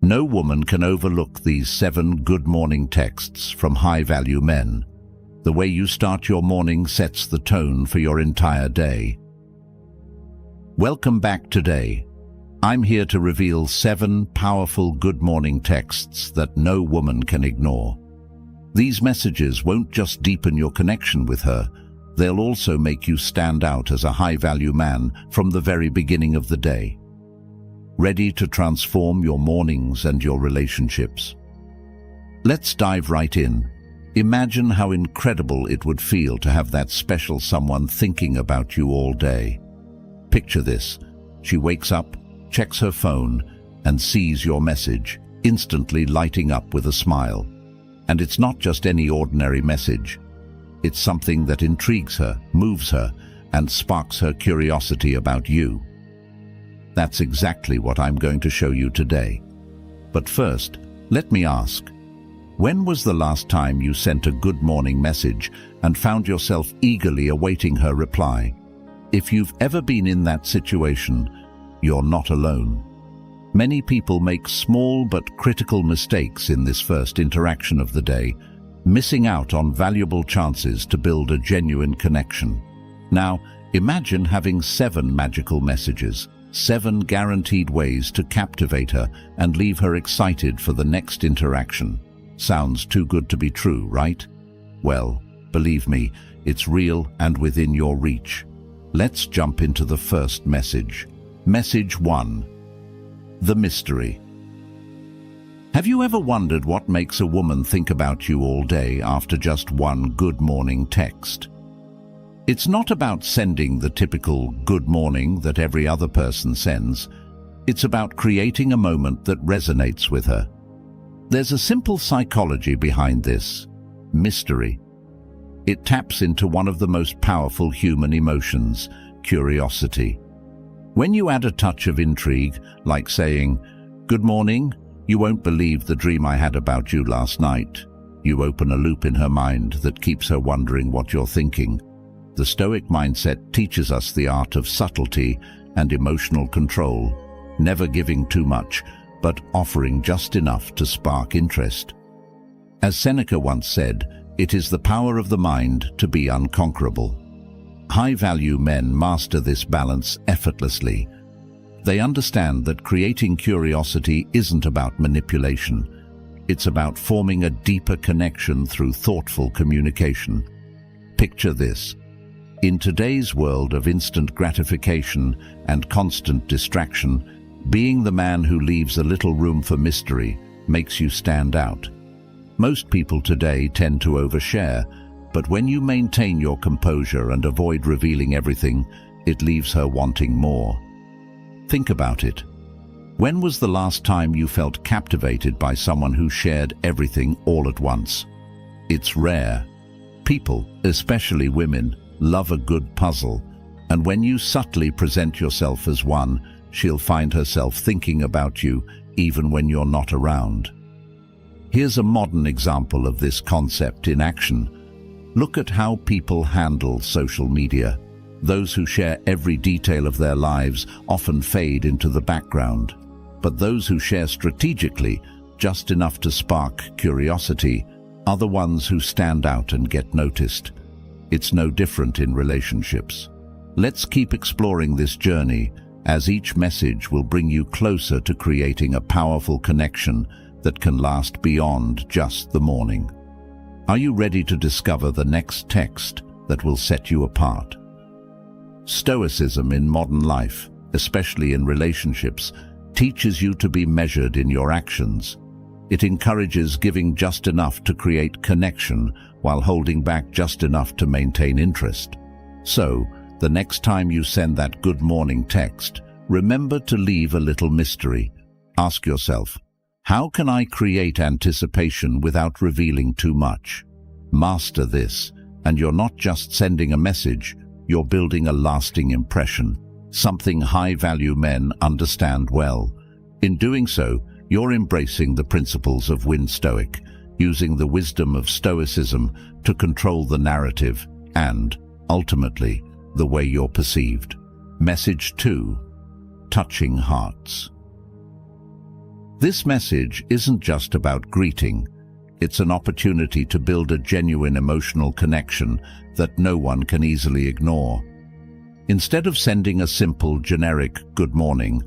No woman can overlook these 7 good morning texts from high-value men. The way you start your morning sets the tone for your entire day. Welcome back today. I'm here to reveal 7 powerful good morning texts that no woman can ignore. These messages won't just deepen your connection with her, they'll also make you stand out as a high-value man from the very beginning of the day. Ready to transform your mornings and your relationships? Let's dive right in. Imagine how incredible it would feel to have that special someone thinking about you all day. Picture this. She wakes up, checks her phone, and sees your message, instantly lighting up with a smile. And it's not just any ordinary message. It's something that intrigues her, moves her, and sparks her curiosity about you. That's exactly what I'm going to show you today. But first, let me ask, when was the last time you sent a good morning message and found yourself eagerly awaiting her reply? If you've ever been in that situation, you're not alone. Many people make small but critical mistakes in this first interaction of the day, missing out on valuable chances to build a genuine connection. Now, imagine having 7 magical messages, 7 guaranteed ways to captivate her and leave her excited for the next interaction. Sounds too good to be true, right? Well, believe me, it's real and within your reach. Let's jump into the first message. Message 1. The mystery. Have you ever wondered what makes a woman think about you all day after just one good morning text? It's not about sending the typical good morning that every other person sends. It's about creating a moment that resonates with her. There's a simple psychology behind this: mystery. It taps into one of the most powerful human emotions, curiosity. When you add a touch of intrigue, like saying, "Good morning, you won't believe the dream I had about you last night," you open a loop in her mind that keeps her wondering what you're thinking. The Stoic mindset teaches us the art of subtlety and emotional control, never giving too much, but offering just enough to spark interest. As Seneca once said, it is the power of the mind to be unconquerable. High-value men master this balance effortlessly. They understand that creating curiosity isn't about manipulation. It's about forming a deeper connection through thoughtful communication. Picture this. In today's world of instant gratification and constant distraction, being the man who leaves a little room for mystery makes you stand out. Most people today tend to overshare, but when you maintain your composure and avoid revealing everything, it leaves her wanting more. Think about it. When was the last time you felt captivated by someone who shared everything all at once? It's rare. People, especially women, love a good puzzle, and when you subtly present yourself as one, she'll find herself thinking about you even when you're not around. Here's a modern example of this concept in action. Look at how people handle social media. Those who share every detail of their lives often fade into the background, but those who share strategically, just enough to spark curiosity, are the ones who stand out and get noticed. It's no different in relationships. Let's keep exploring this journey, as each message will bring you closer to creating a powerful connection that can last beyond just the morning. Are you ready to discover the next text that will set you apart? Stoicism in modern life, especially in relationships, teaches you to be measured in your actions. It encourages giving just enough to create connection while holding back just enough to maintain interest. So, the next time you send that good morning text, remember to leave a little mystery. Ask yourself, how can I create anticipation without revealing too much? Master this, and you're not just sending a message, you're building a lasting impression, something high-value men understand well. In doing so, you're embracing the principles of Win Stoic, using the wisdom of Stoicism to control the narrative and, ultimately, the way you're perceived. Message 2. Touching hearts. This message isn't just about greeting. It's an opportunity to build a genuine emotional connection that no one can easily ignore. Instead of sending a simple, generic "good morning,"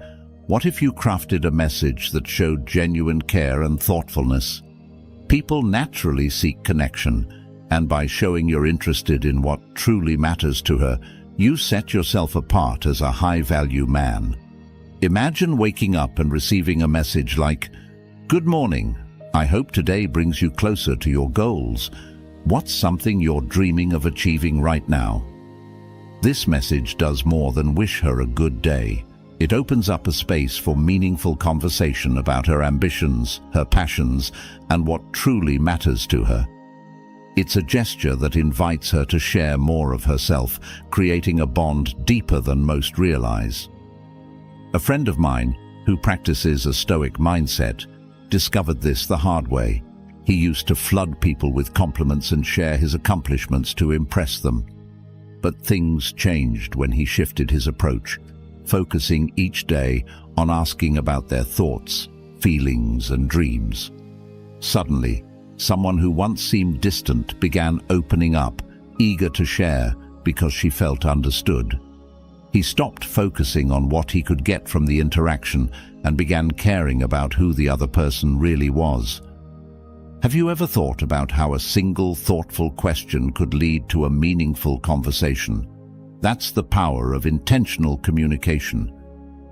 what if you crafted a message that showed genuine care and thoughtfulness? People naturally seek connection, and by showing you're interested in what truly matters to her, you set yourself apart as a high-value man. Imagine waking up and receiving a message like, "Good morning. I hope today brings you closer to your goals. What's something you're dreaming of achieving right now?" This message does more than wish her a good day. It opens up a space for meaningful conversation about her ambitions, her passions, and what truly matters to her. It's a gesture that invites her to share more of herself, creating a bond deeper than most realize. A friend of mine, who practices a Stoic mindset, discovered this the hard way. He used to flood people with compliments and share his accomplishments to impress them. But things changed when he shifted his approach, focusing each day on asking about their thoughts, feelings, and dreams. Suddenly, someone who once seemed distant began opening up, eager to share because she felt understood. He stopped focusing on what he could get from the interaction and began caring about who the other person really was. Have you ever thought about how a single thoughtful question could lead to a meaningful conversation? That's the power of intentional communication.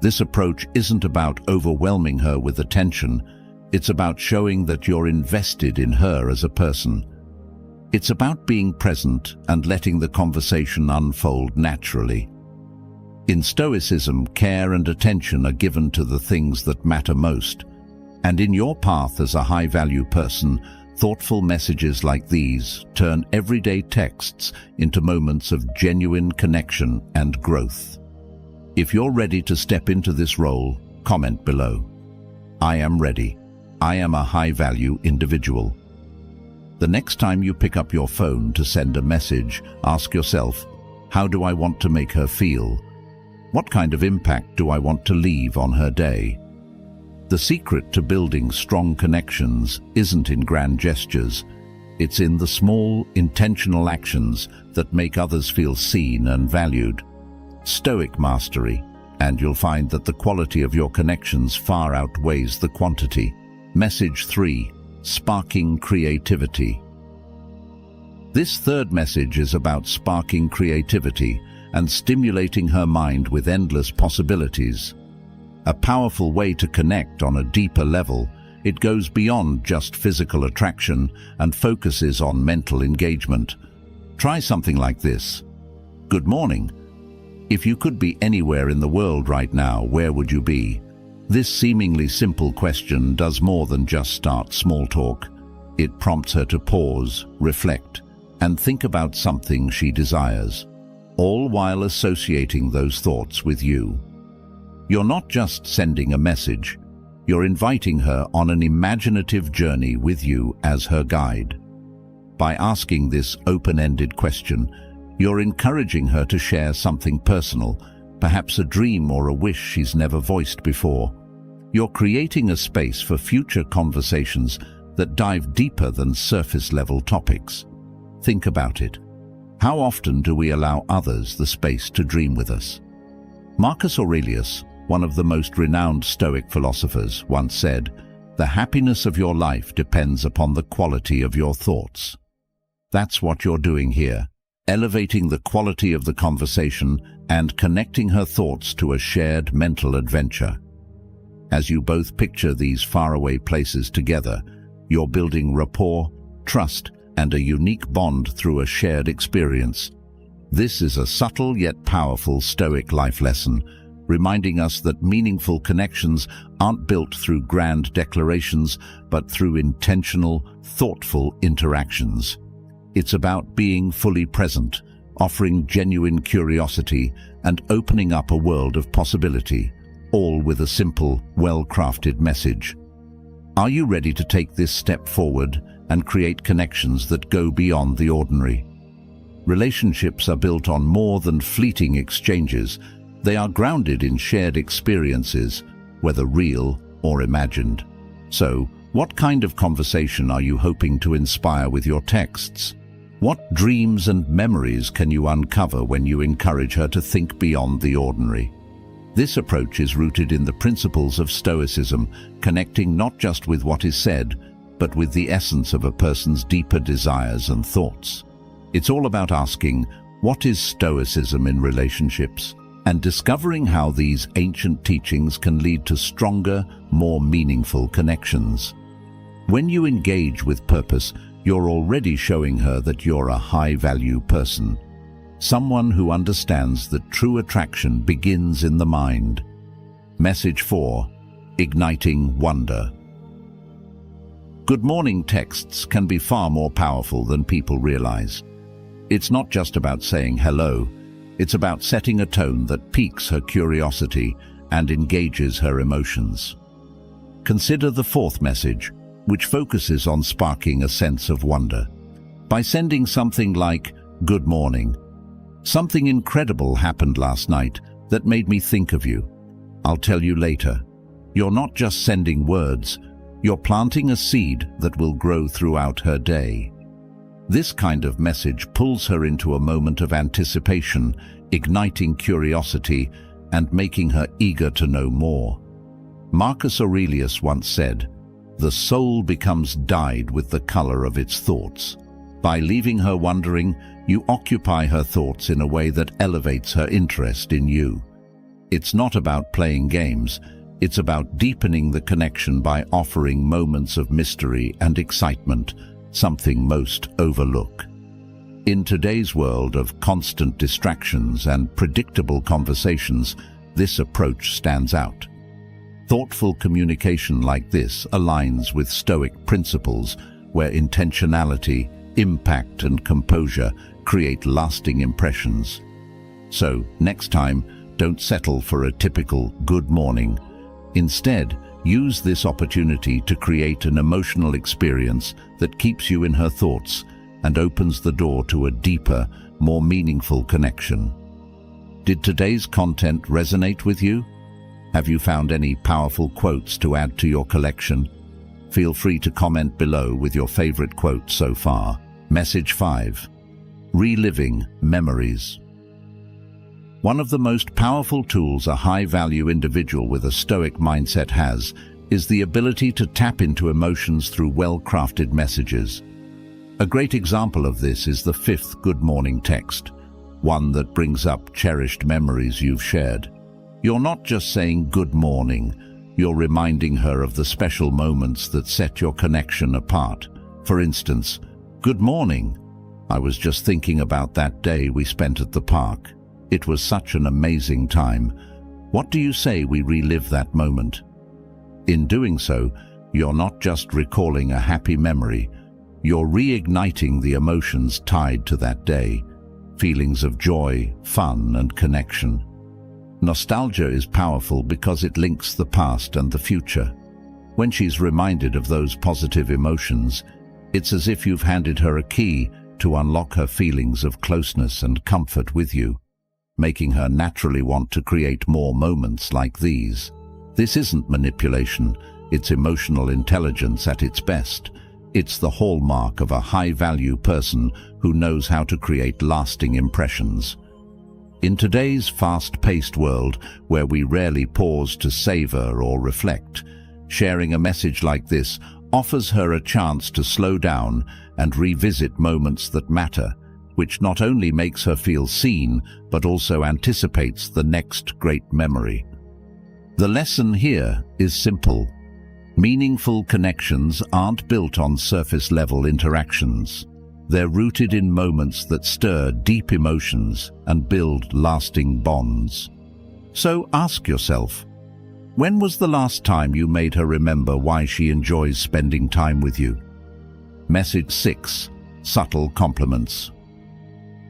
This approach isn't about overwhelming her with attention. It's about showing that you're invested in her as a person. It's about being present and letting the conversation unfold naturally. In Stoicism, care and attention are given to the things that matter most. And in your path as a high-value person, thoughtful messages like these turn everyday texts into moments of genuine connection and growth. If you're ready to step into this role, comment below. I am ready. I am a high-value individual. The next time you pick up your phone to send a message, ask yourself, how do I want to make her feel? What kind of impact do I want to leave on her day? The secret to building strong connections isn't in grand gestures. It's in the small, intentional actions that make others feel seen and valued. Stoic mastery, and you'll find that the quality of your connections far outweighs the quantity. Message 3. Sparking creativity. This third message is about sparking creativity and stimulating her mind with endless possibilities. A powerful way to connect on a deeper level, it goes beyond just physical attraction and focuses on mental engagement. Try something like this. Good morning. If you could be anywhere in the world right now, where would you be? This seemingly simple question does more than just start small talk. It prompts her to pause, reflect, and think about something she desires, all while associating those thoughts with you. You're not just sending a message, you're inviting her on an imaginative journey with you as her guide. By asking this open-ended question, you're encouraging her to share something personal, perhaps a dream or a wish she's never voiced before. You're creating a space for future conversations that dive deeper than surface-level topics. Think about it. How often do we allow others the space to dream with us? Marcus Aurelius, one of the most renowned Stoic philosophers, once said, "The happiness of your life depends upon the quality of your thoughts." That's what you're doing here, elevating the quality of the conversation and connecting her thoughts to a shared mental adventure. As you both picture these faraway places together, you're building rapport, trust, and a unique bond through a shared experience. This is a subtle yet powerful Stoic life lesson, reminding us that meaningful connections aren't built through grand declarations, but through intentional, thoughtful interactions. It's about being fully present, offering genuine curiosity, and opening up a world of possibility, all with a simple, well-crafted message. Are you ready to take this step forward and create connections that go beyond the ordinary? Relationships are built on more than fleeting exchanges. They are grounded in shared experiences, whether real or imagined. So, what kind of conversation are you hoping to inspire with your texts? What dreams and memories can you uncover when you encourage her to think beyond the ordinary? This approach is rooted in the principles of Stoicism, connecting not just with what is said, but with the essence of a person's deeper desires and thoughts. It's all about asking, what is Stoicism in relationships? And discovering how these ancient teachings can lead to stronger, more meaningful connections. When you engage with purpose, you're already showing her that you're a high-value person, someone who understands that true attraction begins in the mind. Message 4. Igniting wonder. Good morning texts can be far more powerful than people realize. It's not just about saying hello, it's about setting a tone that piques her curiosity and engages her emotions. Consider the fourth message, which focuses on sparking a sense of wonder. By sending something like, "Good morning. Something incredible happened last night that made me think of you. I'll tell you later." You're not just sending words, you're planting a seed that will grow throughout her day. This kind of message pulls her into a moment of anticipation, igniting curiosity and making her eager to know more. Marcus Aurelius once said, "The soul becomes dyed with the color of its thoughts." By leaving her wondering, you occupy her thoughts in a way that elevates her interest in you. It's not about playing games, it's about deepening the connection by offering moments of mystery and excitement, something most overlook. In today's world of constant distractions and predictable conversations, this approach stands out. Thoughtful communication like this aligns with Stoic principles where intentionality, impact and composure create lasting impressions. So, next time, don't settle for a typical good morning. Instead, use this opportunity to create an emotional experience that keeps you in her thoughts and opens the door to a deeper, more meaningful connection. Did today's content resonate with you? Have you found any powerful quotes to add to your collection? Feel free to comment below with your favorite quote so far. Message 5. Reliving memories. One of the most powerful tools a high-value individual with a Stoic mindset has is the ability to tap into emotions through well-crafted messages. A great example of this is the fifth good morning text, one that brings up cherished memories you've shared. You're not just saying good morning, you're reminding her of the special moments that set your connection apart. For instance, "Good morning. I was just thinking about that day we spent at the park. It was such an amazing time. What do you say we relive that moment?" In doing so, you're not just recalling a happy memory, you're reigniting the emotions tied to that day, feelings of joy, fun, and connection. Nostalgia is powerful because it links the past and the future. When she's reminded of those positive emotions, it's as if you've handed her a key to unlock her feelings of closeness and comfort with you, making her naturally want to create more moments like these. This isn't manipulation, it's emotional intelligence at its best. It's the hallmark of a high-value person who knows how to create lasting impressions. In today's fast-paced world, where we rarely pause to savor or reflect, sharing a message like this offers her a chance to slow down and revisit moments that matter, which not only makes her feel seen, but also anticipates the next great memory. The lesson here is simple. Meaningful connections aren't built on surface-level interactions. They're rooted in moments that stir deep emotions and build lasting bonds. So ask yourself, when was the last time you made her remember why she enjoys spending time with you? Message 6. Subtle compliments.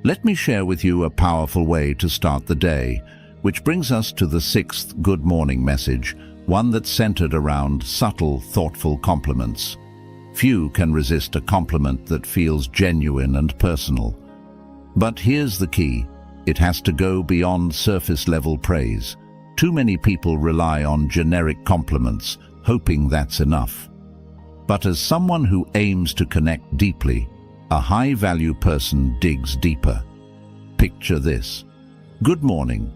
Let me share with you a powerful way to start the day, which brings us to the sixth good morning message, one that's centered around subtle, thoughtful compliments. Few can resist a compliment that feels genuine and personal. But here's the key. It has to go beyond surface-level praise. Too many people rely on generic compliments, hoping that's enough. But as someone who aims to connect deeply, a high-value person digs deeper. Picture this. Good morning.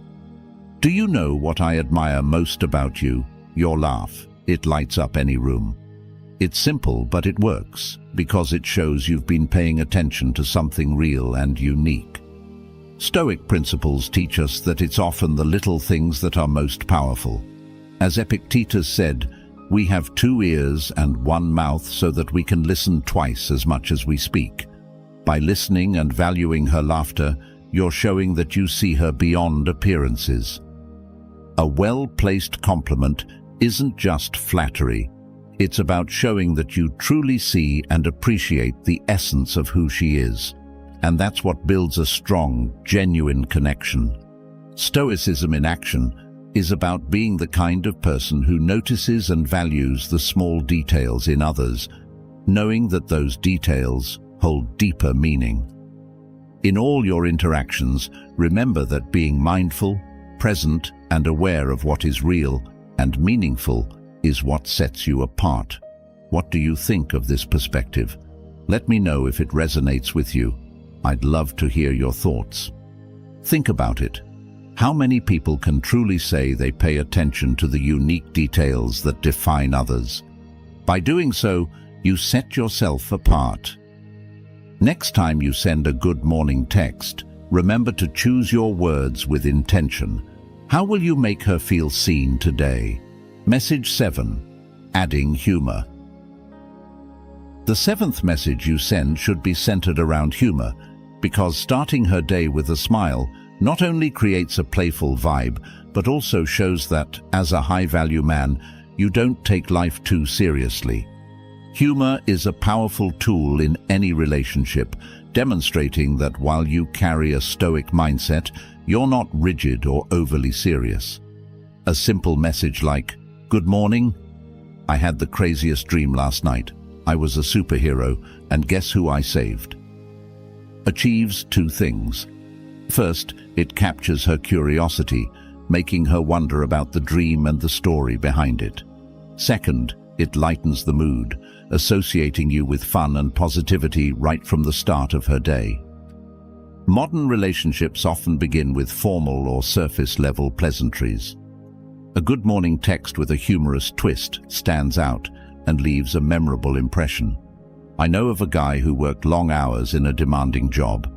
Do you know what I admire most about you? Your laugh. It lights up any room. It's simple, but it works, because it shows you've been paying attention to something real and unique. Stoic principles teach us that it's often the little things that are most powerful. As Epictetus said, we have 2 ears and 1 mouth so that we can listen twice as much as we speak. By listening and valuing her laughter, you're showing that you see her beyond appearances. A well-placed compliment isn't just flattery. It's about showing that you truly see and appreciate the essence of who she is. And that's what builds a strong, genuine connection. Stoicism in action is about being the kind of person who notices and values the small details in others, knowing that those details hold deeper meaning. In all your interactions, remember that being mindful, present, and aware of what is real and meaningful is what sets you apart. What do you think of this perspective? Let me know if it resonates with you. I'd love to hear your thoughts. Think about it. How many people can truly say they pay attention to the unique details that define others? By doing so, you set yourself apart. Next time you send a good morning text, remember to choose your words with intention. How will you make her feel seen today? Message 7. Adding humor. The 7th message you send should be centered around humor, because starting her day with a smile not only creates a playful vibe, but also shows that, as a high-value man, you don't take life too seriously. Humor is a powerful tool in any relationship, demonstrating that while you carry a stoic mindset, you're not rigid or overly serious. A simple message like, "Good morning. I had the craziest dream last night. I was a superhero, and guess who I saved?" Achieves 2 things. First, it captures her curiosity, making her wonder about the dream and the story behind it. Second, it lightens the mood, associating you with fun and positivity right from the start of her day. Modern relationships often begin with formal or surface-level pleasantries. A good morning text with a humorous twist stands out and leaves a memorable impression. I know of a guy who worked long hours in a demanding job.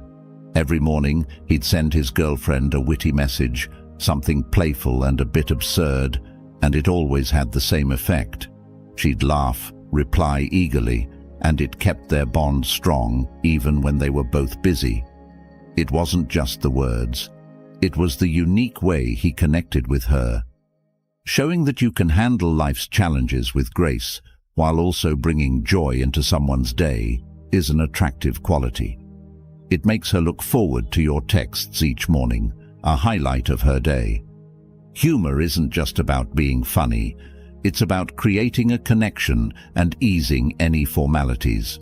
Every morning, he'd send his girlfriend a witty message, something playful and a bit absurd, and it always had the same effect. She'd laugh, reply eagerly, and it kept their bond strong even when they were both busy. It wasn't just the words. It was the unique way he connected with her. Showing that you can handle life's challenges with grace while also bringing joy into someone's day is an attractive quality. It makes her look forward to your texts each morning, a highlight of her day. Humor isn't just about being funny. It's about creating a connection and easing any formalities.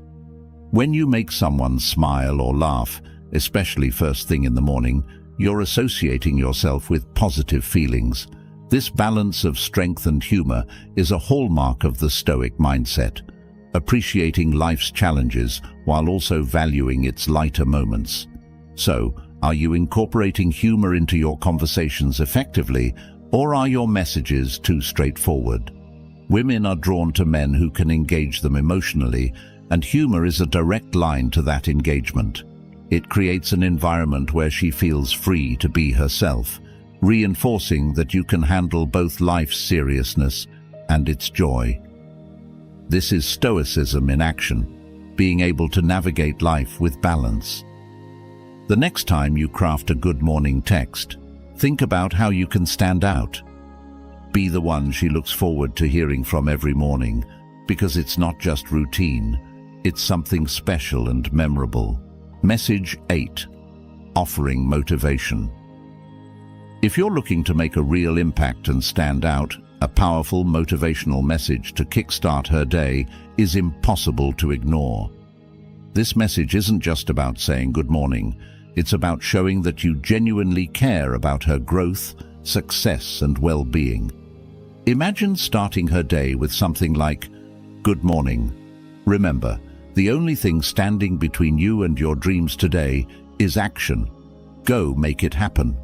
When you make someone smile or laugh, especially first thing in the morning, you're associating yourself with positive feelings. This balance of strength and humor is a hallmark of the Stoic mindset, appreciating life's challenges while also valuing its lighter moments. So, are you incorporating humor into your conversations effectively, or are your messages too straightforward? Women are drawn to men who can engage them emotionally, and humor is a direct line to that engagement. It creates an environment where she feels free to be herself, reinforcing that you can handle both life's seriousness and its joy. This is Stoicism in action, being able to navigate life with balance. The next time you craft a good morning text, think about how you can stand out. Be the one she looks forward to hearing from every morning, because it's not just routine, it's something special and memorable. Message 8. Offering motivation. If you're looking to make a real impact and stand out, a powerful motivational message to kickstart her day is impossible to ignore. This message isn't just about saying good morning. It's about showing that you genuinely care about her growth, success, and well-being. Imagine starting her day with something like, "Good morning. Remember, the only thing standing between you and your dreams today is action. Go make it happen.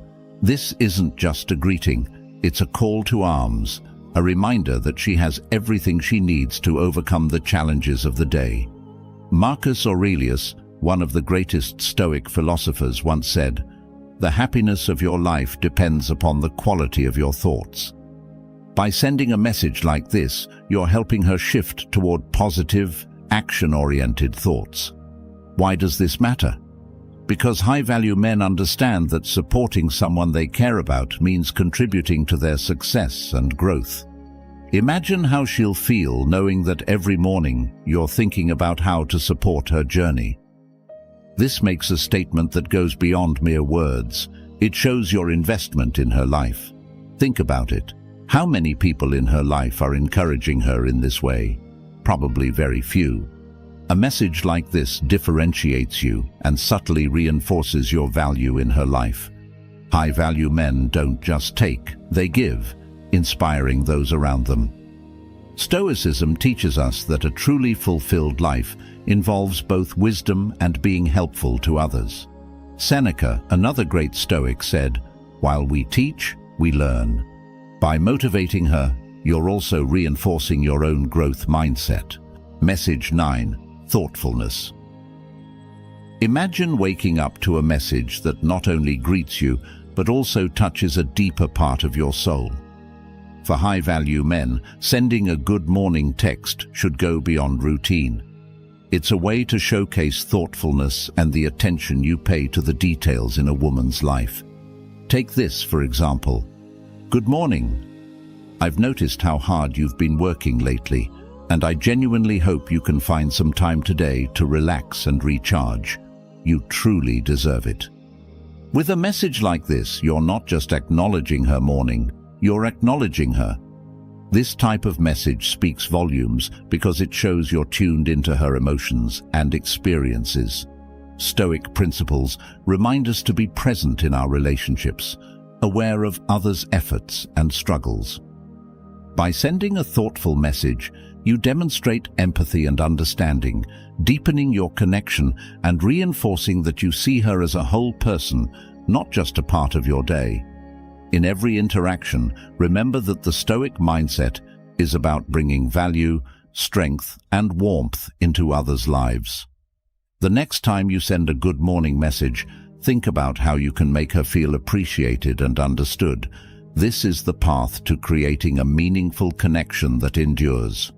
This isn't just a greeting, it's a call to arms, a reminder that she has everything she needs to overcome the challenges of the day. Marcus Aurelius, one of the greatest Stoic philosophers, once said, "The happiness of your life depends upon the quality of your thoughts." By sending a message like this, you're helping her shift toward positive, action-oriented thoughts. Why does this matter? Because high-value men understand that supporting someone they care about means contributing to their success and growth. Imagine how she'll feel knowing that every morning you're thinking about how to support her journey. This makes a statement that goes beyond mere words. It shows your investment in her life. Think about it. How many people in her life are encouraging her in this way? Probably very few. A message like this differentiates you and subtly reinforces your value in her life. High-value men don't just take, they give, inspiring those around them. Stoicism teaches us that a truly fulfilled life involves both wisdom and being helpful to others. Seneca, another great Stoic, said, "While we teach, we learn." By motivating her, you're also reinforcing your own growth mindset. Message 9. Thoughtfulness. Imagine waking up to a message that not only greets you, but also touches a deeper part of your soul. For high-value men, sending a good morning text should go beyond routine. It's a way to showcase thoughtfulness and the attention you pay to the details in a woman's life. Take this, for example. "Good morning. I've noticed how hard you've been working lately, and I genuinely hope you can find some time today to relax and recharge. You truly deserve it." With a message like this, you're not just acknowledging her morning, you're acknowledging her. This type of message speaks volumes because it shows you're tuned into her emotions and experiences. Stoic principles remind us to be present in our relationships, aware of others' efforts and struggles. By sending a thoughtful message, you demonstrate empathy and understanding, deepening your connection and reinforcing that you see her as a whole person, not just a part of your day. In every interaction, remember that the Stoic mindset is about bringing value, strength, and warmth into others' lives. The next time you send a good morning message, think about how you can make her feel appreciated and understood. This is the path to creating a meaningful connection that endures.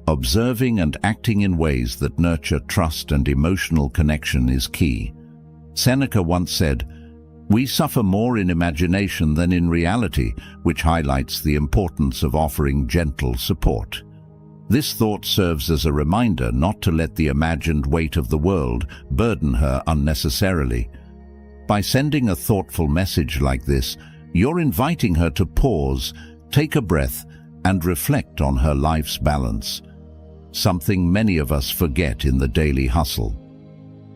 Observing and acting in ways that nurture trust and emotional connection is key. Seneca once said, "We suffer more in imagination than in reality," which highlights the importance of offering gentle support. This thought serves as a reminder not to let the imagined weight of the world burden her unnecessarily. By sending a thoughtful message like this, you're inviting her to pause, take a breath, and reflect on her life's balance, something many of us forget in the daily hustle.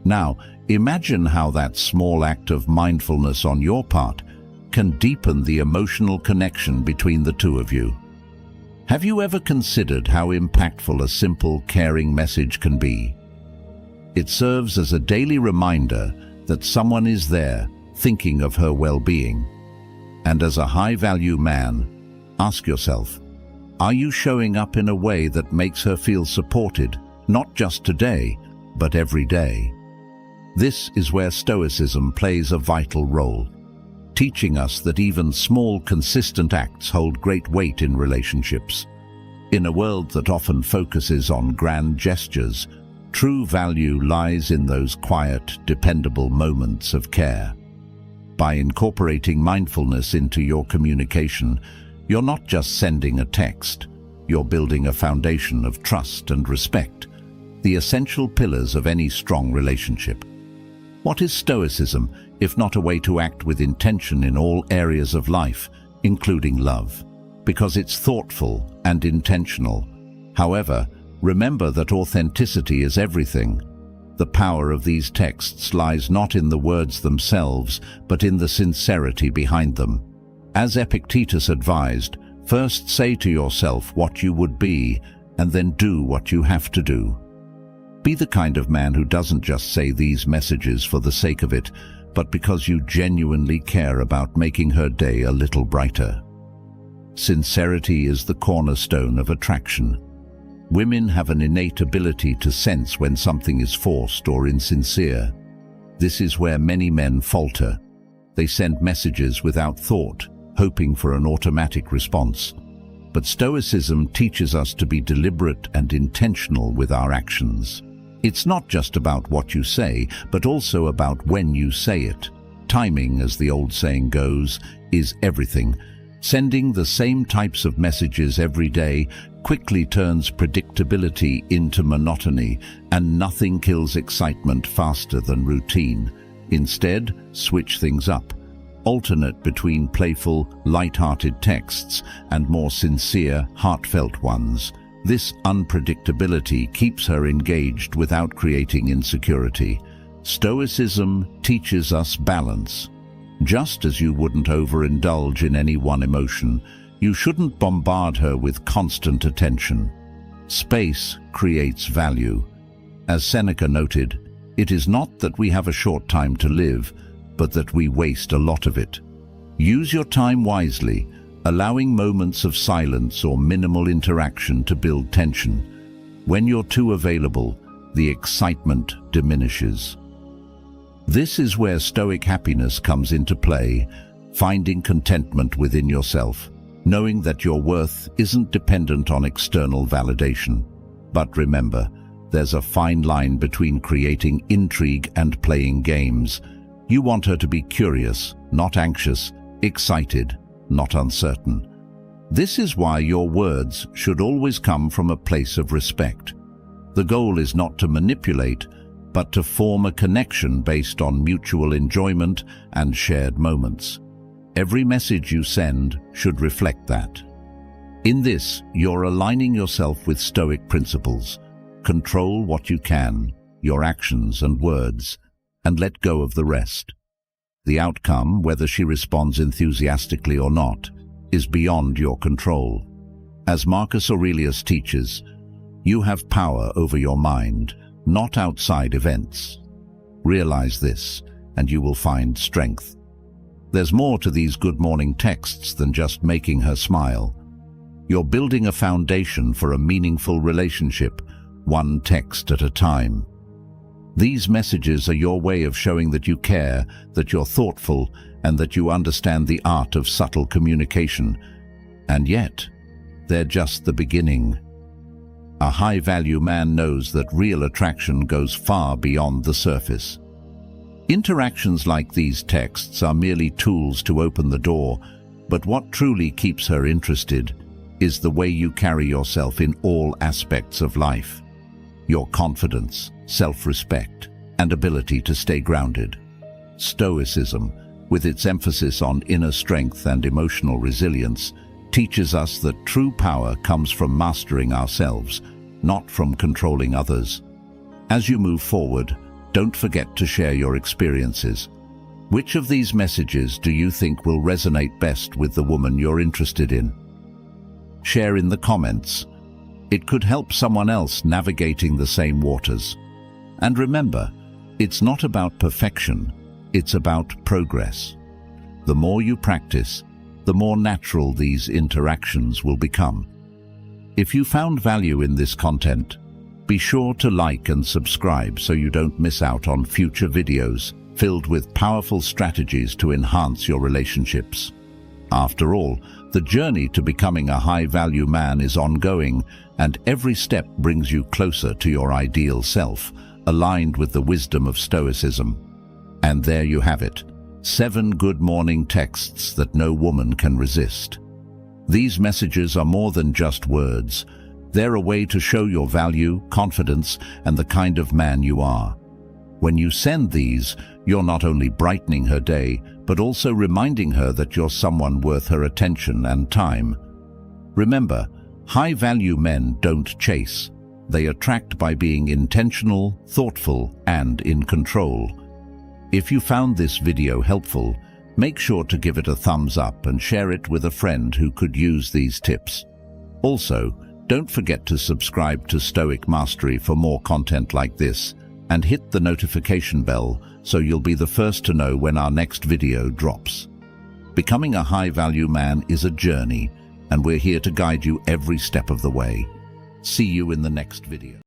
Now, imagine how that small act of mindfulness on your part can deepen the emotional connection between the two of you. Have you ever considered how impactful a simple, caring message can be? It serves as a daily reminder that someone is there, thinking of her well-being. And as a high-value man, ask yourself, are you showing up in a way that makes her feel supported, not just today, but every day? This is where Stoicism plays a vital role, teaching us that even small, consistent acts hold great weight in relationships. In a world that often focuses on grand gestures, true value lies in those quiet, dependable moments of care. By incorporating mindfulness into your communication, you're not just sending a text, you're building a foundation of trust and respect, the essential pillars of any strong relationship. What is Stoicism, if not a way to act with intention in all areas of life, including love? Because it's thoughtful and intentional. However, remember that authenticity is everything. The power of these texts lies not in the words themselves, but in the sincerity behind them. As Epictetus advised, first say to yourself what you would be, and then do what you have to do. Be the kind of man who doesn't just say these messages for the sake of it, but because you genuinely care about making her day a little brighter. Sincerity is the cornerstone of attraction. Women have an innate ability to sense when something is forced or insincere. This is where many men falter. They send messages without thought, hoping for an automatic response. But Stoicism teaches us to be deliberate and intentional with our actions. It's not just about what you say, but also about when you say it. Timing, as the old saying goes, is everything. Sending the same types of messages every day quickly turns predictability into monotony, and nothing kills excitement faster than routine. Instead, switch things up. Alternate between playful, light-hearted texts and more sincere, heartfelt ones. This unpredictability keeps her engaged without creating insecurity. Stoicism teaches us balance. Just as you wouldn't overindulge in any one emotion, you shouldn't bombard her with constant attention. Space creates value. As Seneca noted, it is not that we have a short time to live, but that we waste a lot of it. Use your time wisely, allowing moments of silence or minimal interaction to build tension. When you're too available, the excitement diminishes. This is where Stoic happiness comes into play, finding contentment within yourself, knowing that your worth isn't dependent on external validation. But remember, there's a fine line between creating intrigue and playing games. You want her to be curious, not anxious, excited, not uncertain. This is why your words should always come from a place of respect. The goal is not to manipulate, but to form a connection based on mutual enjoyment and shared moments. Every message you send should reflect that. In this, you're aligning yourself with Stoic principles. Control what you can, your actions and words, and let go of the rest. The outcome, whether she responds enthusiastically or not, is beyond your control. As Marcus Aurelius teaches, you have power over your mind, not outside events. Realize this, and you will find strength. There's more to these good morning texts than just making her smile. You're building a foundation for a meaningful relationship, one text at a time. These messages are your way of showing that you care, that you're thoughtful, and that you understand the art of subtle communication. And yet, they're just the beginning. A high-value man knows that real attraction goes far beyond the surface. Interactions like these texts are merely tools to open the door, but what truly keeps her interested is the way you carry yourself in all aspects of life. Your confidence, self-respect, and ability to stay grounded. Stoicism, with its emphasis on inner strength and emotional resilience, teaches us that true power comes from mastering ourselves, not from controlling others. As you move forward, don't forget to share your experiences. Which of these messages do you think will resonate best with the woman you're interested in? Share in the comments. It could help someone else navigating the same waters. And remember, it's not about perfection, it's about progress. The more you practice, the more natural these interactions will become. If you found value in this content, be sure to like and subscribe so you don't miss out on future videos filled with powerful strategies to enhance your relationships. After all, the journey to becoming a high-value man is ongoing, and every step brings you closer to your ideal self, aligned with the wisdom of Stoicism. And there you have it, 7 good morning texts that no woman can resist. These messages are more than just words. They're a way to show your value, confidence, and the kind of man you are. When you send these, you're not only brightening her day, but also reminding her that you're someone worth her attention and time. Remember, high-value men don't chase. They attract by being intentional, thoughtful, and in control. If you found this video helpful, make sure to give it a thumbs up and share it with a friend who could use these tips. Also, Don't forget to subscribe to Stoic Mastery for more content like this, and hit the notification bell so you'll be the first to know when our next video drops. Becoming a high-value man is a journey, and we're here to guide you every step of the way. See you in the next video.